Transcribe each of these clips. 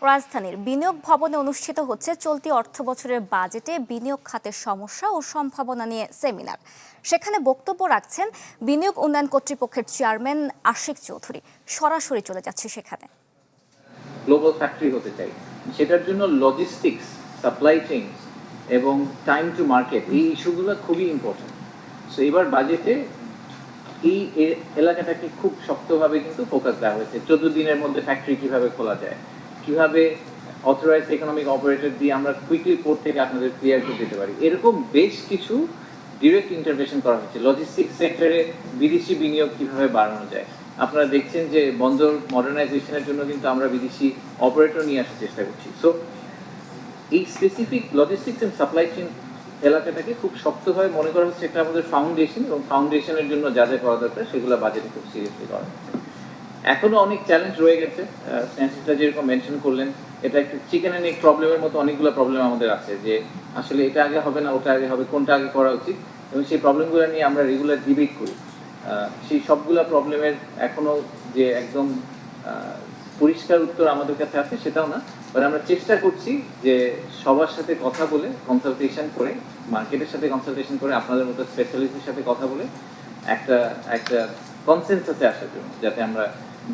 রাজধানীর বিনিয়োগ ভবনে অনুষ্ঠিত হচ্ছে চলতি অর্থবছরের বাজেটে বিনিয়োগ খাতের সমস্যা ও সম্ভাবনা নিয়ে সেমিনার। সেখানে বক্তব্য রাখছেন বিনিয়োগ উন্নয়ন কর্তৃপক্ষের চেয়ারম্যান আশিক চৌধুরী। সরাসরি চলে যাচ্ছে সেখানে। গ্লোবাল ফ্যাক্টরি হতে চাই, সেটার জন্য লজিস্টিক্স, সাপ্লাই চেইন এবং টাইম টু মার্কেট এই ইস্যুগুলো খুবই ইম্পর্টেন্ট। সো এবার বাজেটে এই এলাকাটাকে খুব শক্তভাবে কিন্তু ফোকাস দেওয়া হয়েছে। 14 দিনের মধ্যে ফ্যাক্টরি কিভাবে খোলা যায়, কিভাবে অথরাইজড ইকোনমিক অপারেটর দিয়ে আমরা কুইকলি পোর্ট থেকে আপনাদের ক্লিয়ার করে দিতে পারি, এরকম বেশ কিছু ডিরেক্ট ইন্টারভেনশন করা হচ্ছে। লজিস্টিক্স সেক্টরে বিদেশি বিনিয়োগ কিভাবে বাড়ানো যায়, আপনারা দেখছেন যে বন্দর মডার্নাইজেশনের জন্য কিন্তু আমরা বিদেশি অপারেটর নিয়ে আসার চেষ্টা করছি। সো এই specific logistics and supply chain এলাকাটাকে খুব শক্তভাবে মনে করা হচ্ছে এটা আমাদের ফাউন্ডেশন, এবং ফাউন্ডেশনের জন্য যা যা করা দরকার সেগুলো বাজেটে খুব সিরিয়াসলি করা হচ্ছে। এখনো অনেক চ্যালেঞ্জ রয়ে গেছে, সেন্সিটা যেরকম মেনশন করলেন, এটা একটা চিকেন অ্যান্ড এগ প্রবলেমের মতো অনেকগুলো প্রবলেম আমাদের আছে, যে আসলে এটা আগে হবে না ওটা আগে হবে, কোনটা আগে করা উচিত, এবং সেই প্রবলেমগুলো নিয়ে আমরা রেগুলার ডিবেট করি। সেই সবগুলা প্রবলেমের এখনো যে একদম পরিষ্কার উত্তর আমাদের কাছে আছে সেটাও না, বাট আমরা চেষ্টা করছি যে সবার সাথে কথা বলে, কনসালটেশন করে, মার্কেটের সাথে কনসালটেশন করে, আপনাদের মতো স্পেশালিস্টের সাথে কথা বলে একটা একটা কনসেনসাসে আসার জন্য, যাতে আমরা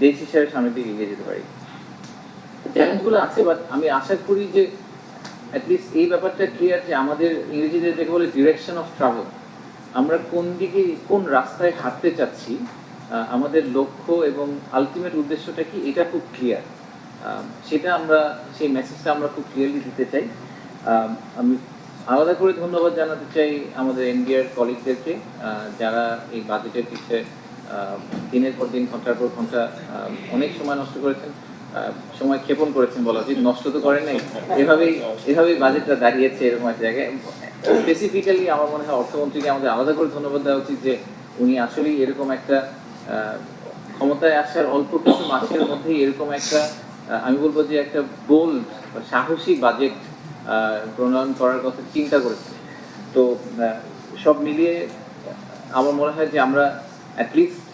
দেশ হিসাবে সামনের দিকে এগিয়ে যেতে পারি। চ্যালেঞ্জগুলো আছে, বাট আমি আশা করি যে অ্যাটলিস্ট এই ব্যাপারটা ক্লিয়ার যে আমাদের ইংরেজিতে যেটাকে বলে ডিরেকশন অফ ট্রাভেল, আমরা কোন দিকে কোন রাস্তায় হাঁটতে চাচ্ছি, আমাদের লক্ষ্য এবং আলটিমেট উদ্দেশ্যটা কি, এটা খুব ক্লিয়ার। সেটা আমরা সেই মেসেজটা আমরা খুব ক্লিয়ারলি দিতে চাই। আমি আলাদা করে ধন্যবাদ জানাতে চাই আমাদের এনবিআর কলিগদেরকে, যারা এই বাজেটের পিছিয়ে দিনের পর দিন, ঘন্টার পর ঘন্টা অনেক সময় নষ্ট করেছেন, সময় ক্ষেপণ করেছেন বলা উচিত, নষ্ট তো করেন নাই। এভাবেই বাজেটটা দাঁড়িয়েছে এরকম একটা জায়গায়। স্পেসিফিক্যালি আমার মনে হয় অর্থমন্ত্রীকে আমাদের আলাদা করে ধন্যবাদ দেওয়া উচিত, যে উনি আসলেই এরকম একটা ক্ষমতায় আসার অল্প কিছু মাসের মধ্যেই এরকম একটা, আমি বলবো যে একটা বোল্ড বা সাহসী বাজেট প্রণয়ন করার কথা চিন্তা করেছে। তো সব মিলিয়ে আমার মনে হয় যে আমরা অ্যাটলিস্ট,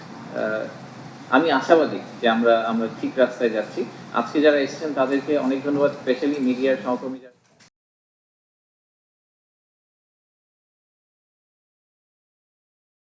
আমি আশাবাদী যে আমরা ঠিক রাস্তায় যাচ্ছি। আজকে যারা এসেছেন তাদেরকে অনেক ধন্যবাদ, স্পেশালি মিডিয়ার সহকর্মী।